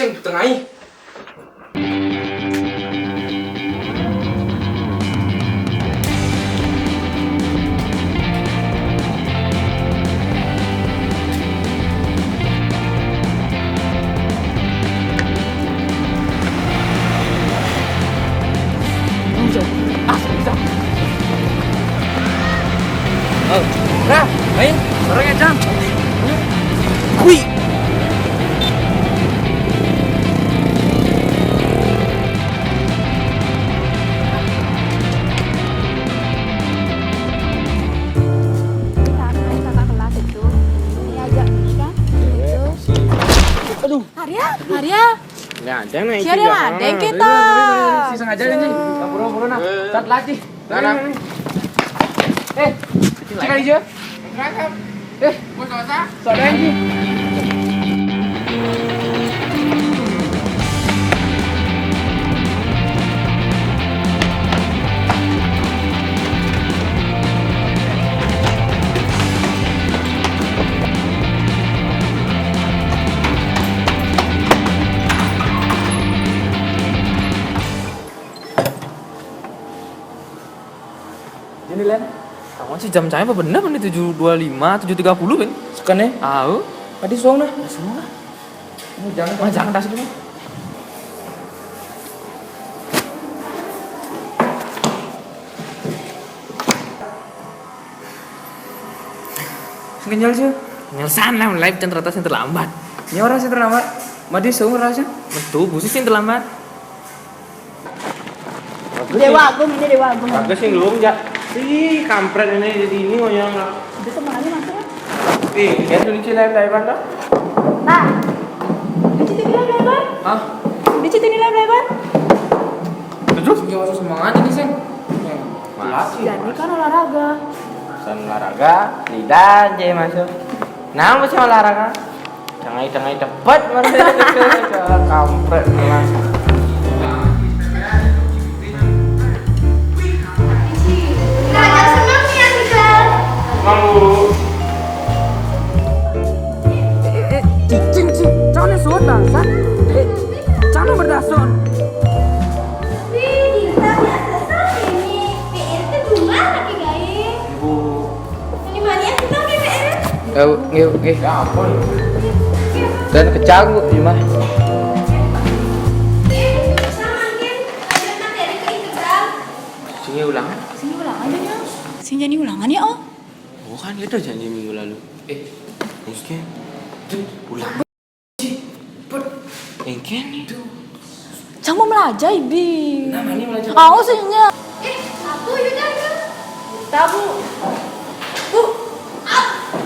Ceng tengahi. Ra, ayo, orang ya Cang. Wih. Kakak kelas itu ini ajak ini kan itu. Aduh. Arya Nggak ada nih. siapa yang ada kita Si sengaja nih. Buru-buru nah. Cat lagi. Sekarang. Cek aja. Berangkat. Mau sosa? Soda aja. Ini Len. Kamu sih jam saya apa bener nih 7.25, 7.30 kan? Sekarang ya. Tahu? Tadi suang nah. Semua. Ini jangan. Jangan tas dulu. Sekenyal sih. Nyelsan lah live dan ternyata yang terlambat. Ini orang sih terlambat. Madi suang rasa. Betul, busi sih yang terlambat. Dewa Agung ini Dewa Agung Kagak sih belum ya. Ih, kampret ini jadi ini ngoyong lah. itu semuanya masuk kan Dia tuh di live kan? nah dicicil nilai lebar Hah? dicicil nilai lebar Terus gimana masuk semangat ini sih? jadi kan olahraga Pesan olahraga, lidah aja masuk. Nah, masih olahraga. Tengah cepet mana kampret lah. Raja senang nih Angga Mau Cing, jangan suat dasar. Jangan berdason. Wih, kita biasa ini PR itu bunga lagi guys ini mana kita ke PR Oke. ya ampun. Dan kecanggu gimana? sama mungkin ada materi ke integral Sini ulang. sini ulangan aja sini jadi ulangan ya oh Oh kan kita janji minggu lalu. Mungkin ulang. Mungkin itu. Jangan melajai bi Nama ini belajar. aku sihnya aku juga tabu bu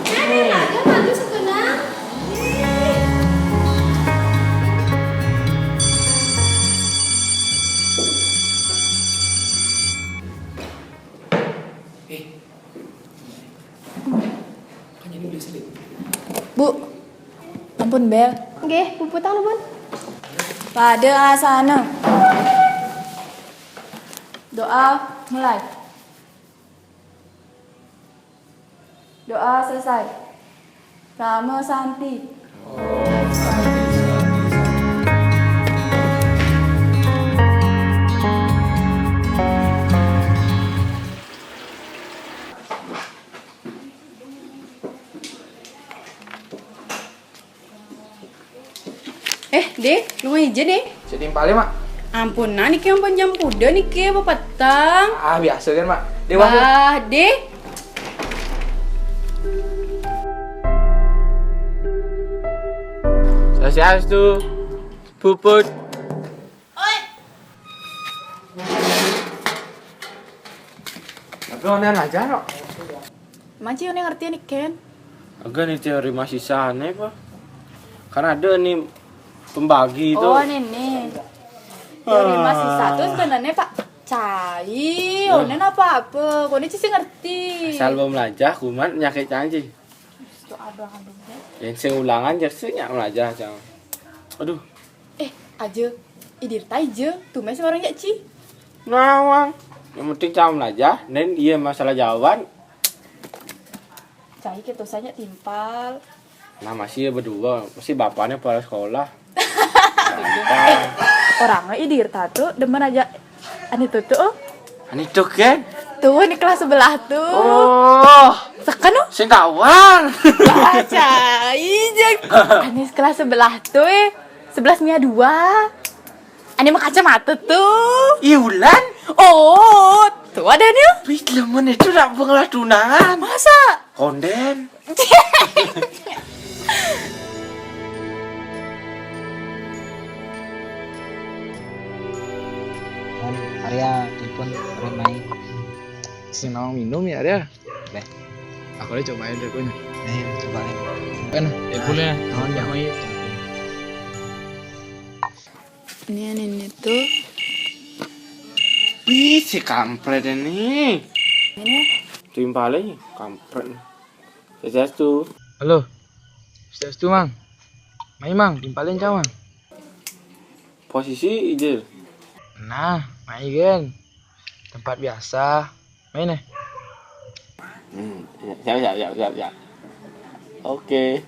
ini aja maju sekenang Kan jadi udah selip. Bu, ampun Bel. Oke, puputang lu Bun. Pada asana. Doa mulai. Doa selesai. Rama Santi. Deh, lu aja deh. Saya timpalnya mak. Ampun, nah nih yang panjang kuda nih ke petang. Ah biasa kan mak. Dewa. Bah, deh. Swastiastu. Puput. Tapi onen aja no. Manci yang ngerti nih Ken. Agak nih teori masih sana apa? Karena ada nih pembagi itu. Oh, ini. Teori masih satu sebenarnya Pak. Cai, onen apa-apa. Kau ini sih ngerti. Asal belum melajah, kuman penyakit canggih. Yang sing ulangan jersey nyak melajah cang. Aduh, Aja, idir aja. Tuh mes orang ya Ci. nawang. Yang penting cang melajah, dan dia masalah jawaban. Cai kita saja timpal. Nah masih berdua, masih bapaknya pada sekolah. Orangnya idir tuh demen aja ani tuh tuh. Ani tuh kan? Tuh ini kelas sebelah tuh. Oh, Sekan oh. sing kawan. Baca, ijek. Ani kelas sebelah tuh 11 Mia 2. Ani mah kacamata tuh. Iulan? Oh, tuh ada nih. Film itu tak pengelah tunangan. Masa? Konden. Arya telepon Remai. Senang minum ya dia. Deh. Aku udah cobain deh gue. Ayo coba nih. Kan, boleh. Tahun ya mai. Ini tuh. Wih, si kampret ini. Ini Timpalnya kampret. Sejak tuh. Halo. Sudah tu mang. Mai mang, timpalin cawan. Posisi ijel. Nah, mai kan. Tempat biasa. Main nih. Siap. Oke.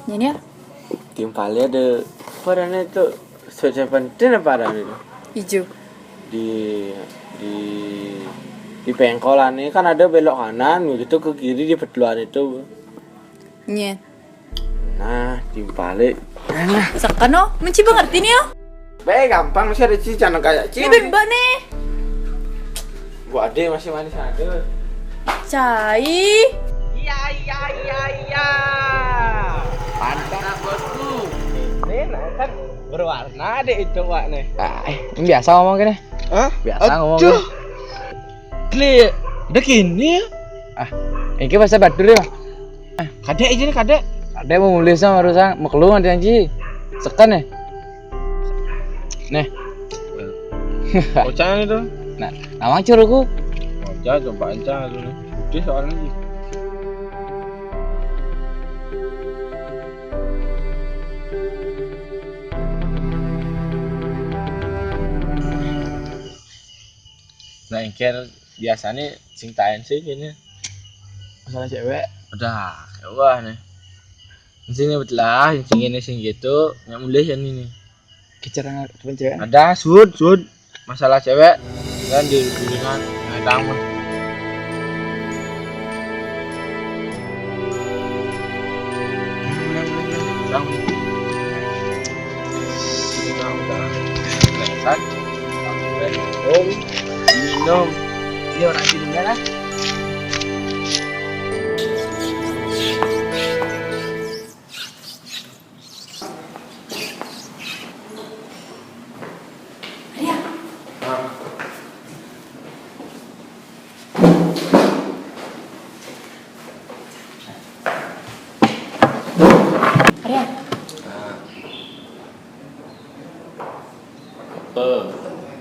ini ya. Timpalnya ada padahal itu sudah penting apa padahal itu Hijau. di pengkolan ini kan ada belok kanan begitu ke kiri di peduan itu. Nye. Nah, timpalnya. Nah, Sekan oh, menciba ngerti nih oh. baik gampang masih ada cincin kayak Ini cincin. bebek nih. Gua ade masih manis ada. Cai. Iya. Pantang bosku. Ini kan berwarna deh itu wak nih. Ini biasa ngomong gini. Hah? Biasa ngomong. Aduh. Kli, udah gini ya? Ini bahasa Badur ya? Kadek aja nih kadek. Kadek mau nulisnya barusan mau keluar nanti anji. Sekan nih. Nih. Bocah itu. Nah, nama curuku. Bocah coba aja dulu. Udah soalnya sih. Nah, yang biasanya sing taen sih gini. Masalah cewek. Udah, wah nih. Sini betul lah, sing ini sing gitu, nggak mulai yang ini. Kicara teman cewek. Ada sud. Masalah cewek kan di bimbingan naik tamu. Tamu. Ini tamu dah. Lekat. Minum. Ini orang sini lah. Arya.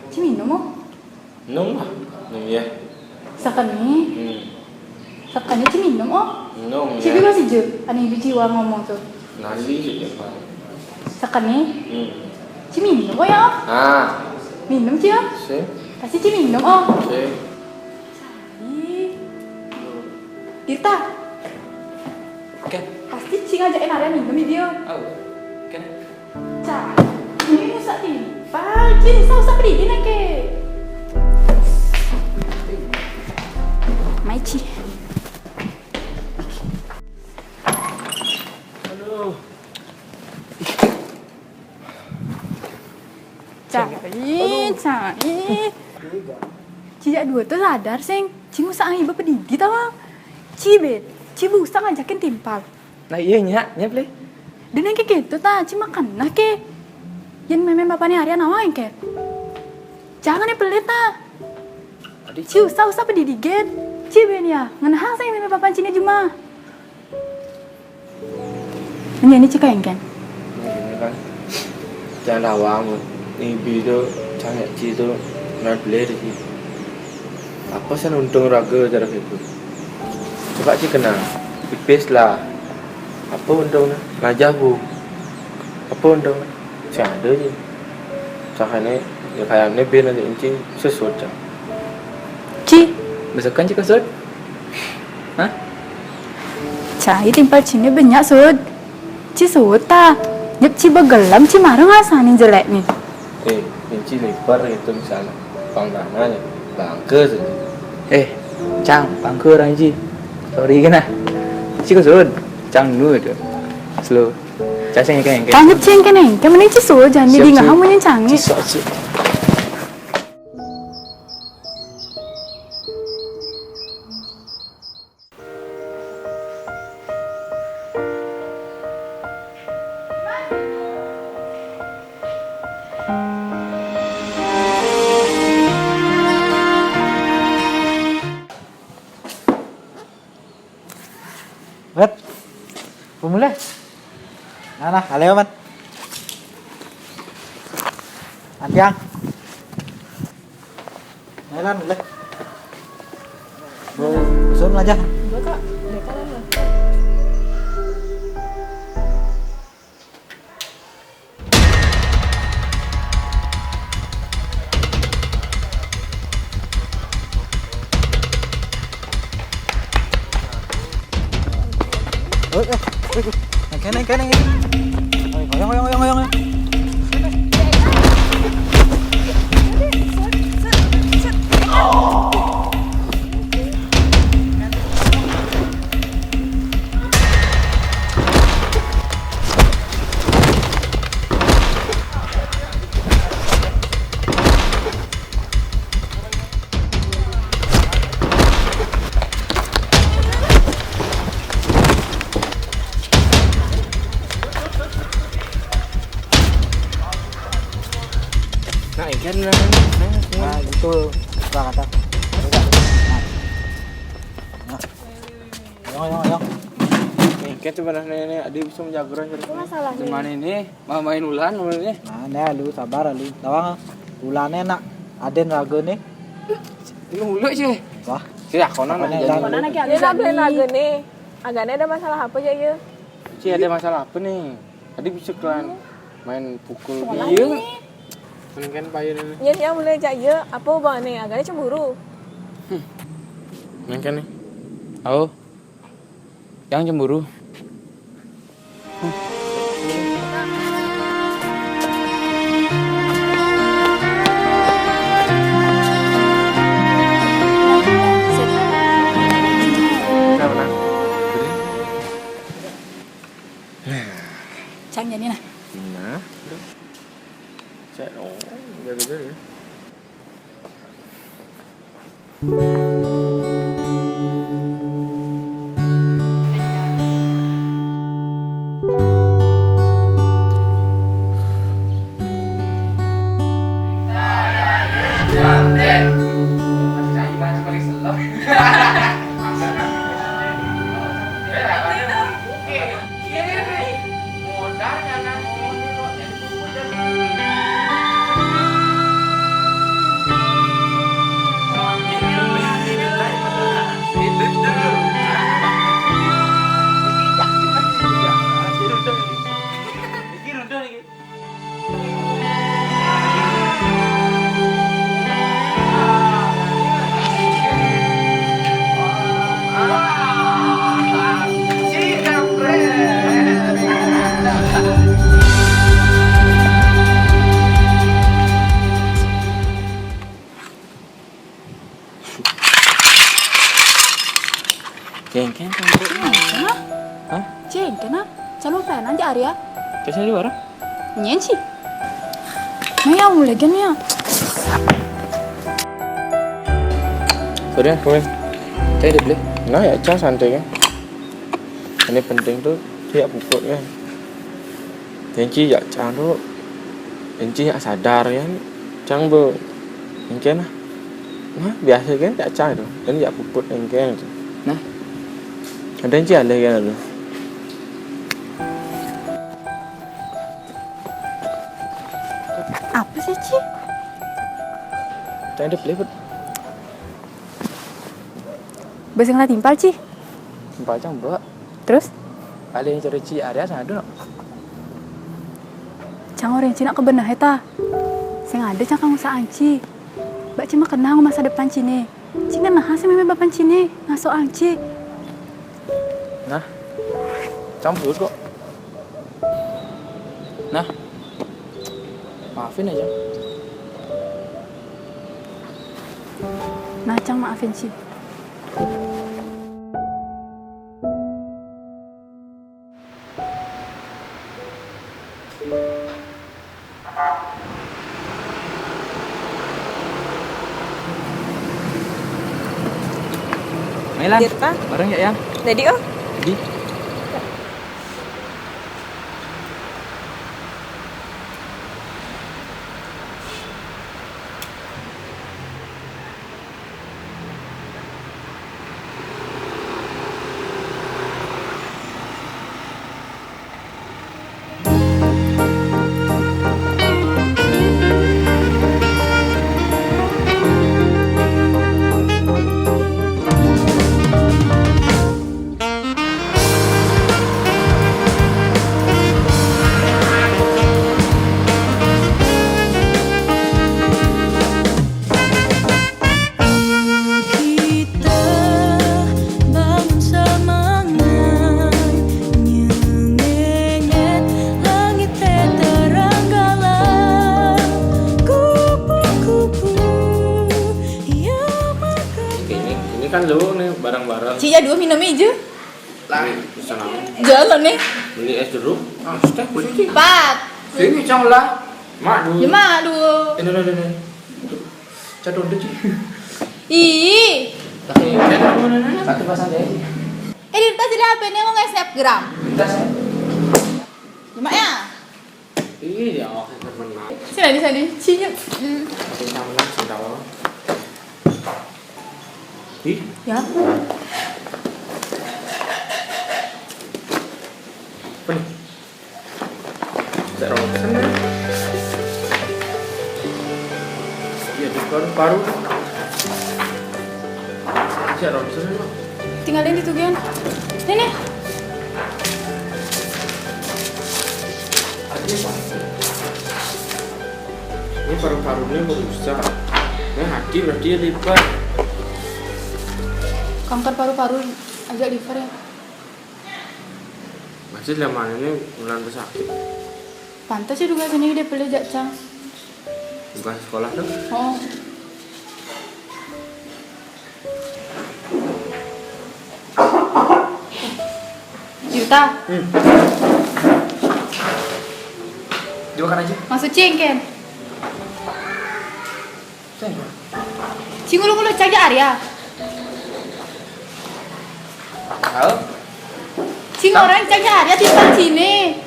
Ci minum oh. Nung ya. Sekan nih. Sekan ci minum oh. Nung Ci masih je. Ani biji war ngomong tuh. nasi sih ya. Sekan nih. Ci minum oh ya. Minum ci oh. Si. Pasti ci minum oh. Si. Ih. Tirta. Kan? Pasti ci ngajakin Arya minum di dia. Oh. Kan? Cah. Ini musak timpal. Ci usah pedidi nak ke. Maici. Cai. Cijak dua tuh sadar seng. Ci musak ibu pedidi tawang. Ci busa ngajakin timpal. Nah iya nya play. Dan yang kayak gitu ta, Ci makan nah ke. Yang memen bapaknya Arya nawang ke. Jangan nih pelit ta. Ci usah pedidi get. Ci ben ya, ngenahang saya memen bapak Ci cuma. Ini Ci kayak kan. Ini kan. Jangan lawang. Ini video jangan itu nggak beli sih. Apa sih untung raga cara gitu. Coba Ci kenal. Ipes lah. Apa untungnya? Ngajak bu. Apa untungnya? Si ada je. Cakapnya ya kayaknya biar nanti incing sesuatu. Ci, Besokkan cik kesud. Hah? cai timpal Ci ini banyak sud. Ci sud ta. Nyep ci begelam ci marah ngasanin jelek nih. Inci lebar itu misalnya pangdangannya bangke saja. Chang, bangke orang Ci. Sorry kan ah. Ci có rồi. Chang nuôi được. Slow. Chang sang cái Kan nyep ci yang keneng, kan mending ci suruh jangan di ngah mau nyancangi. Ci sợ chị. Red. Pemula. Nah, aleo man. Antiang. Nailan ulit. Susun aja. Cái này. Ngoyong. Nah, itu kata. Ngoyong. Kan sebenarnya ini adik bisa menjaga orang terus. Cuman ini mau main ulan ini. Nah, lu sabar lu. Tawang ulannya nak aden raga nih. Ini ulu sih. Wah, Ya, konon aja. Dia nak beli lagu nih. Agaknya ada masalah apa aja ya? Ci ada masalah apa nih? Adik bisa kan main pukul Iya. Mending kan payun ini. Yang boleh jaya apa bang nih? Agaknya cemburu. Mending kan nih. Oh. Yang cemburu. Chang jadi nah. Nah. Saya jaga ya. Jengken kan? Hah? Jengken ah? Calon penan di area. Kasih di luar? Nyenci. Maya mulai gan ya. Sorry, komen. Saya dia beli. Nah ya, Cang santai kan. Ini penting tuh dia pukul kan. Tenci ya Cang tuh. Tenci ya sadar kan. Cang bu. Mungkin lah. Nah, biasa kan ya Cang itu. Dan ya puput mungkin itu. Nah. Ada Tenci ada kan itu. Apa sih Ci? Cang dia beli bet. Besi ngeliat timpal Ci. Timpal Cang bawa. Terus? Ada yang cari Ci area sana dulu. Cang orang Cina kebenah eta. Saya ada cang kamu saanci. Mbak Ci mah kenal masa depan Cine. Ci kan nah sih memang bapan Cine ngaso anci. Nah. Cang beli kok. Nah, maafin aja. Nah, Cang maafin Ci. Melan, Tirta, bareng ya, Yang? jadi oh. Jadi, Kita bangun semangat, nyengenget langit teranggalan, kupu-kupu yang makan. Ini kan lu nih barang-barang. Ci ya dua minum aja. Lah, bisa namun. Jalan nih. Beli es jeruk. Ah, sudah kunci. 4. ini Cang lah. Mak dulu. Jema dulu. Ini. Cadon deh, Ci. Ih. Satu pasang deh. Di tas ada apa nih mau nge-snapgram? Tas. Jema ya. Iya, teman. Sini. Cinya. Cinta menang, cinta Allah. Ih, Ya. apa nih? Serong sana. Iya, di paru-paru. Serong sana, Mak. Tinggalin itu Gian. Nih. Ini paru-parunya merusak. Nah, hati berarti lipat. Kanker paru-paru agak liver ya. Masih lama ini bulan sakit. Pantas ya juga sini dia beli Cang. Bukan sekolah tuh. Oh. Juta. Dimakan aja. Masuk cingken. Cingulu-ngulu caja Arya. Tahu? Cing orang caja Arya tinggal sini.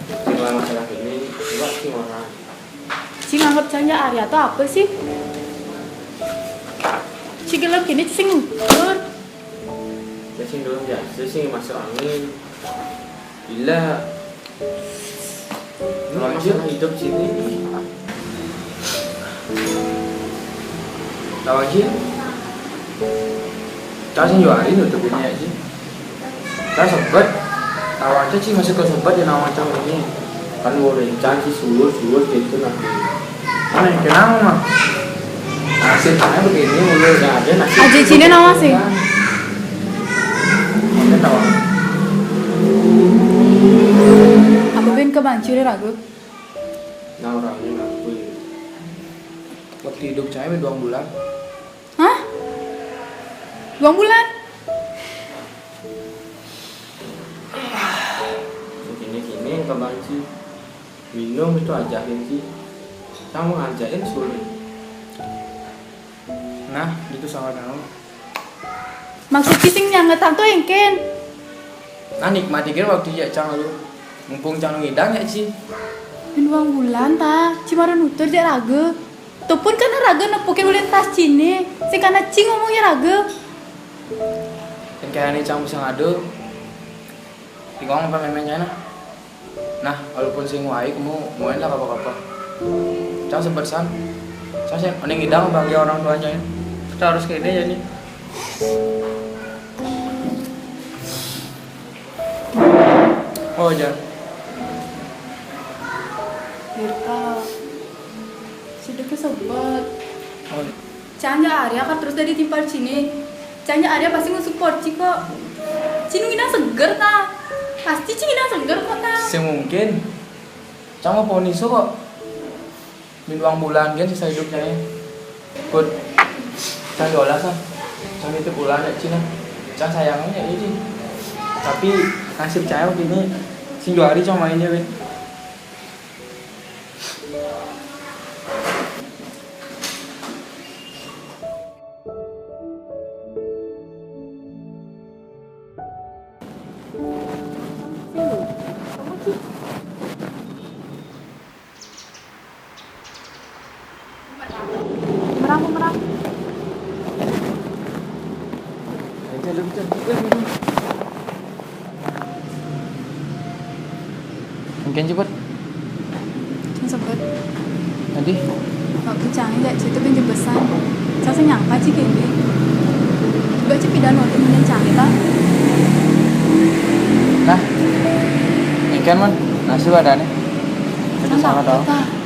Setelah masalah ini, buat sih orang. Cing anggap caja Arya tuh apa sih? Cing gelap gini cing ngukur. Saya sih dulu biasa sih masuk angin. Bila ini masalah hidup sini. Tahu aja. Tahu sih jualin untuk ini aja. Tahu sempet. Tahu aja sih masih ke sempet yang nama macam ini. Kan mau rencana sih sulur gitu nanti. Mana yang kenal mah? Nasibnya begini mulai Udah ada nasi. Aja sini nama sih. Ini tahu. Apa ben kebancur ragu? Nah orangnya ngaku. Waktu hidup saya 2 bulan. Hah? 2 bulan? Gini yang kebanci. Minum itu ajakin sih. Kamu ngajakin sulit. Nah, itu sama kamu. Maksud kising yang ngetang tuh yang ken. Nah, nikmati kan waktu ya Cang lu. Mumpung Cang ngidang ya sih. Ben 2 bulan ta, cuma nutur je ragu. Tuh pun kan ragu nepukin ulin tas cini. Sing kana cing ngomongnya ragu. Dan kayak ini Cang bisa ngadu. Tinggal apa memangnya nah, walaupun sing wae kamu main lah apa-apa. Cang sebersan. Saya mending ngidang bagi orang tuanya ya. Kita harus kayak ini ya nih. Oh jangan. Dirta. Sudah kesebut. Oh, Canja Arya kan terus dari timpal sini. Canja Arya pasti nge-support Ci kok. Ci nungguin seger ta. Pasti cing ina sengger kok ta. Semungkin. Cang mau niso kok. Min uang bulan kan sisa hidup saya. Kut. Cang dolas kan. Cang itu bulan ya Cina. Cang sayangnya ini. Tapi nasib saya begini. Sing 2 hari cang mainnya weh. Merang. Aja lebih cantik lagi. Mungkin cepet. Cing sebut. Tadi. Waktu cang ini cerita pinjam pesan. Cang senyangka cing ini. Juga cing pidan waktu mending cang ta. Nah. Mungkin man. Nasib ada nih. Kita Cang sama takut tahu. ta.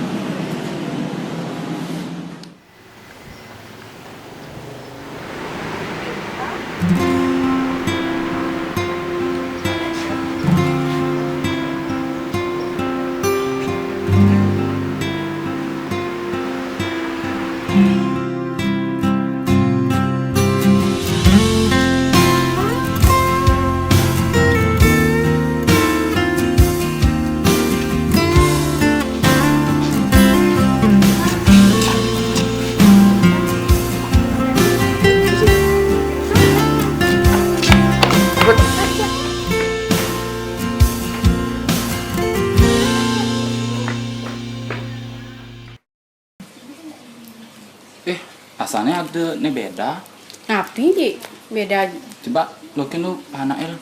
Asalnya ada nih beda. Ngapain Ji? Beda. Coba lokin lu anak el.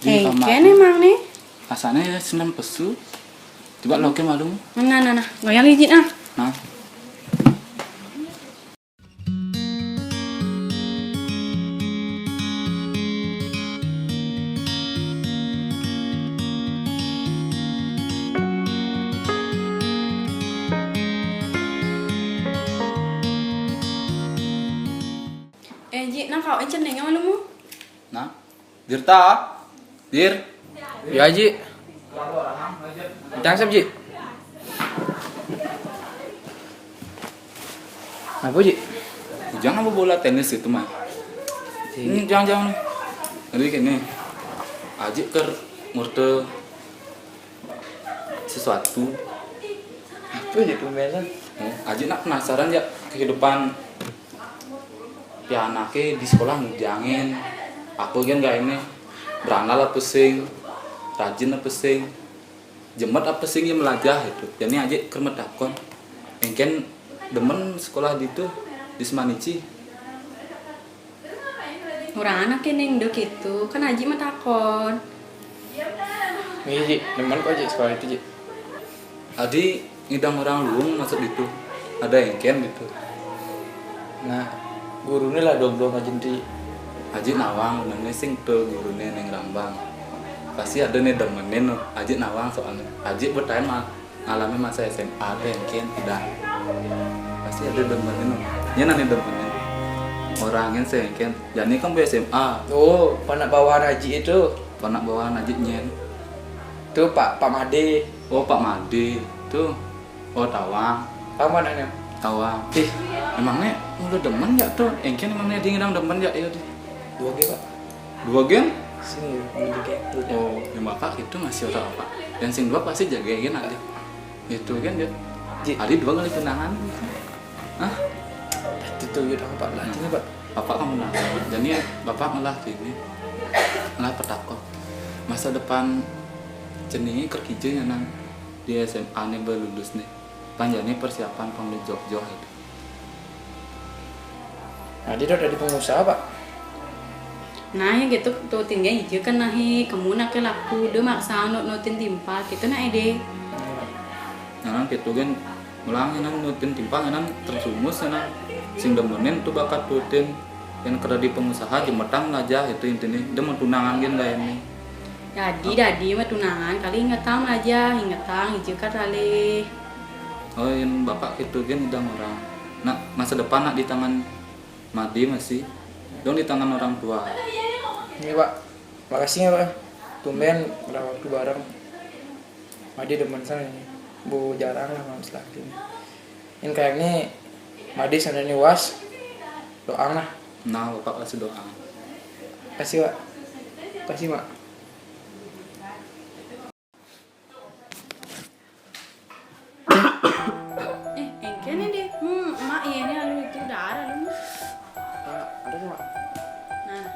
Kan emang nih. Asalnya senam pesu. Coba lokin malu. Nah. Goyang izin ah. Nah. Ji, nah kau encen nengnya malu mu? Nah. Dirta. Dir. Ya Ji. Cang sab Ji. Apa Ji? Jangan bola tenis itu mah. Jangan. Jadi gini. Aji ker murte sesuatu. Apa Ji tumbesan? Aji nak penasaran ya kehidupan ya anaknya di sekolah ngejangin aku kan gak ini berandal apa sing rajin apa sing jemet apa sing yang melajah itu jadi aja kermet takon mungkin demen sekolah di itu di Semanici Orang anak ini ndek gitu kan Aji mah takon. Iya Ji, demen kok Ji sekolah itu Ji. Adi ngidam orang luung masuk itu ada yang ken gitu Nah, gurunya lah dong-dong aja di Aji nawang bener sing tuh gurunya neng Rambang pasti ada nih demenin Aji nawang soalnya Aji bertanya mah ngalami masa SMA ada yang kian tidak pasti ada demenin ya nanti demenin orangnya sih kian jadi kan bu SMA Oh, anak bawahan Haji itu. anak bawaan Aji nyen Tuh Pak Made. oh Pak Made tuh oh Tawang Kamu anaknya? Tawang emangnya udah demen ya tuh engken emangnya dia ngidang demen ya iya deh 2G Pak. 2 gen Sini beli gitu. oh yang bapak itu masih orang apa dan sing dua pasti jagain adik itu kan dia Ji. hari 2 kali tunangan gitu. Hah? Itu udah Pak lah ini Pak. Bapak kamu nang jadi bapak ngelah gini ngelah petakok masa depan jenis kerja nang di SMA nih baru lulus nih panjangnya persiapan pamit job-job itu Nah, dia udah di pengusaha Pak. Nah ya gitu tuh tinggal hijau kan nahi kamu nak laku dia maksa nutin timpal gitu nah ide. nah gitu kan ulang nang nutin timpang nang tersumus nang sing demenin tuh bakat tutin yang kerja di pengusaha jemetang aja itu intinya dia mau tunangan kan gak ini Dadi mah tunangan kali ingetang aja ingetang hijau kan kali. oh yang bapak itu kan udah orang nah masa depan nak di tangan Madi masih dong di tangan orang tua Ini Pak. Makasih ya Pak. tumben ada waktu bareng. Madi demen sana nih. Bu jarang lah malam selaki. Ini kayaknya Madi sana nih was. Doang lah. Nah, Bapak kasih doa. Kasih, Pak. Kasih, Mak. Engkene deh. Mak ini lalu itu darah lu. Ada Mak. Nah.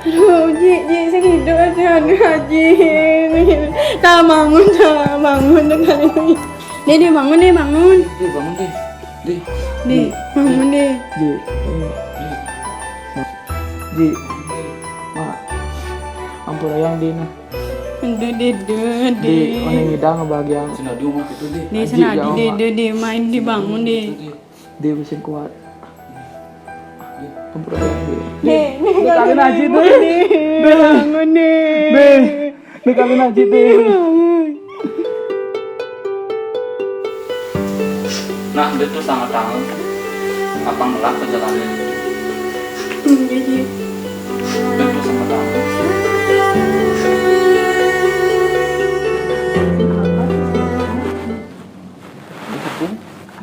Aduh, Ji, saya hidup aja, Haji. Tak bangun deh kali ini. Deh, bangun deh, bangun. Deh, bangun deh. Deh. Deh, bangun deh. Ji. Mak. Ampun ayang Dina. Aduh, Di mana ngidang ngebahagiaan. Senadi ngomong gitu deh. Deh, senadi, deh, main, deh, bangun deh. Dia mesin kuat. Ampun ayang Dina. Deh, Kalian aja deh. bangun deh. Kalian aja deh. Nah, dia tuh sangat tahu apa ngelak perjalanan itu. Ji. Dia tuh sangat tahu.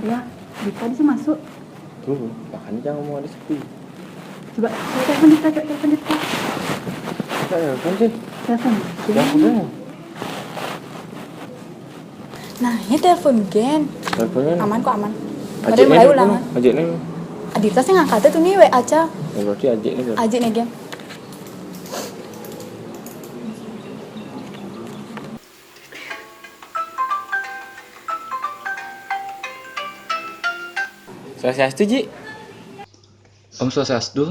Ya, Dita bisa masuk. Tuh, makanya jangan ngomong ada sepi. Coba, saya telepon Dita, telepon Dita. Saya kan sih. Telepon. Ya udah. Nah, ini telepon Gen. Teleponnya. Aman kok, aman. Ada Ajiknya mulai dulu. ulangan. Ajiknya dulu. Adita sih ngangkat tuh nih WA aja. Ya berarti ajiknya dulu. Aja nih Gen. Swastiastu Ji. Om Swastiastu.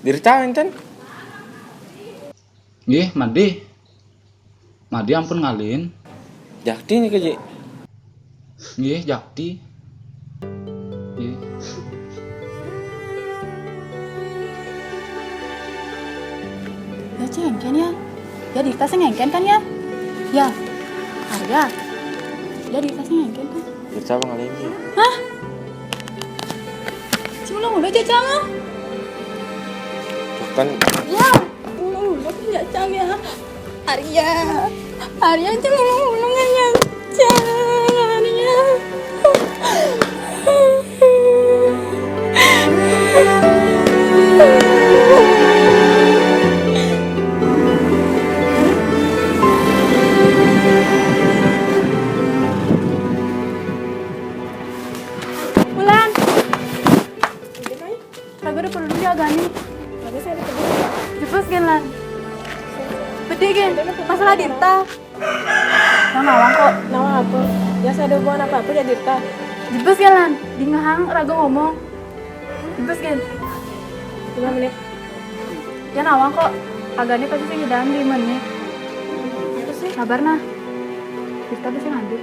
Diritain kan? Nggih, Madi. Madi ampun ngalin. Jakti nih ke Ji. Nggih, Jakti. Nggih. Ya cengken ya. Ya Dita sih ngengken kan ya? Ya. Arya. Ya Dita sih ngengken kan? Dirita bang kali ini. Hah? Cuma udah aja jangan. Tuh kan Ya. Udah punya cang ya. Arya. Arya cuma ulangnya cang. Arya. Bulan. Raga udah perlu diagani. Raga saya udah perlu. Jepus gen lan. Bede gen. Masalah Dirta. Nah, nawang kok. Nawang apa? Ya saya ada hubungan apa-apa ya Dirta. Jepus gen lan. Di ngehang Raga ngomong. Jepus gen. 5 menit. Ya nawang kok. Agani pasti sih hidang di menit. Itu sih. Sabar nah. Dirta pasti ngaduk.